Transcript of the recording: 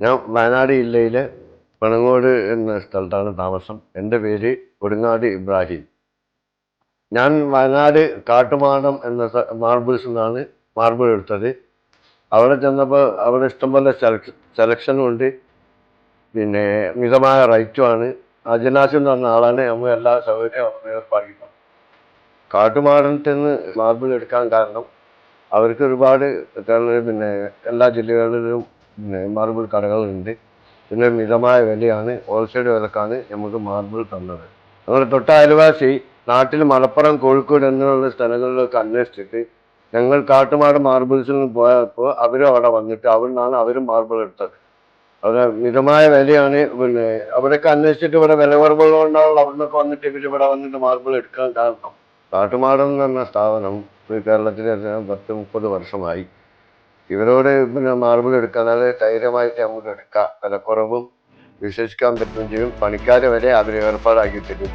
ഞാൻ വയനാട് ജില്ലയിലെ പനങ്ങോട് എന്ന സ്ഥലത്താണ് താമസം. എൻ്റെ പേര് കൊടുങ്ങാട് ഇബ്രാഹിം. ഞാൻ വയനാട് കാട്ടുമാടം എന്ന മാർബിൾസിൽ നിന്നാണ് മാർബിൾ എടുത്തത്. അവിടെ ചെന്നപ്പോൾ അവിടെ ഇഷ്ടംപോലെ സെലക്ഷനും ഉണ്ട്, പിന്നെ മിതമായ റേറ്റുമാണ്. അജനാസ് എന്ന് പറഞ്ഞ ആളാണ് നമ്മൾ എല്ലാ സൗകര്യവും ഏർപ്പാടിക്കുന്നത്. കാട്ടുമാടത്തിൽ നിന്ന് മാർബിൾ എടുക്കാൻ കാരണം അവർക്ക് ഒരുപാട് പിന്നെ എല്ലാ ജില്ലകളിലും പിന്നെ മാർബിൾ കടകളുണ്ട്. പിന്നെ മിതമായ വിലയാണ്, ഹോൾസെയിൽ വിലക്കാണ് നമുക്ക് മാർബിൾ തന്നത്. ഞങ്ങൾ തൊട്ട അയൽവാസി നാട്ടിൽ മലപ്പുറം, കോഴിക്കോട് എന്നുള്ള സ്ഥലങ്ങളിലൊക്കെ അന്വേഷിച്ചിട്ട് ഞങ്ങൾ കാട്ടുമാട് മാർബിൾസിൽ നിന്ന് പോയപ്പോൾ അവരും അവിടെ വന്നിട്ട് അവിടെ നിന്നാണ് അവരും മാർബിൾ എടുത്തത്. അവിടെ മിതമായ വിലയാണ്. പിന്നെ അവിടെയൊക്കെ അന്വേഷിച്ചിട്ട് ഇവിടെ വില കുറവുള്ളതുകൊണ്ടാണല്ലോ അവിടെ നിന്നൊക്കെ വന്നിട്ട് ഇവിടെ വന്നിട്ട് മാർബിൾ എടുക്കാൻ കാരണം. കാട്ടുമാടം എന്ന് പറഞ്ഞ സ്ഥാപനം കേരളത്തിൽ 10-30 വർഷമായി. ഇവരോട് പിന്നെ മാർബിൾ എടുക്കാൻ ധൈര്യമായിട്ട് നമുക്ക് എടുക്കാം. വിലക്കുറവും വിശ്വസിക്കാൻ പറ്റുകയും ചെയ്യും. പണിക്കാരെ വരെ അവർ ഏർപ്പാടാക്കി തരും.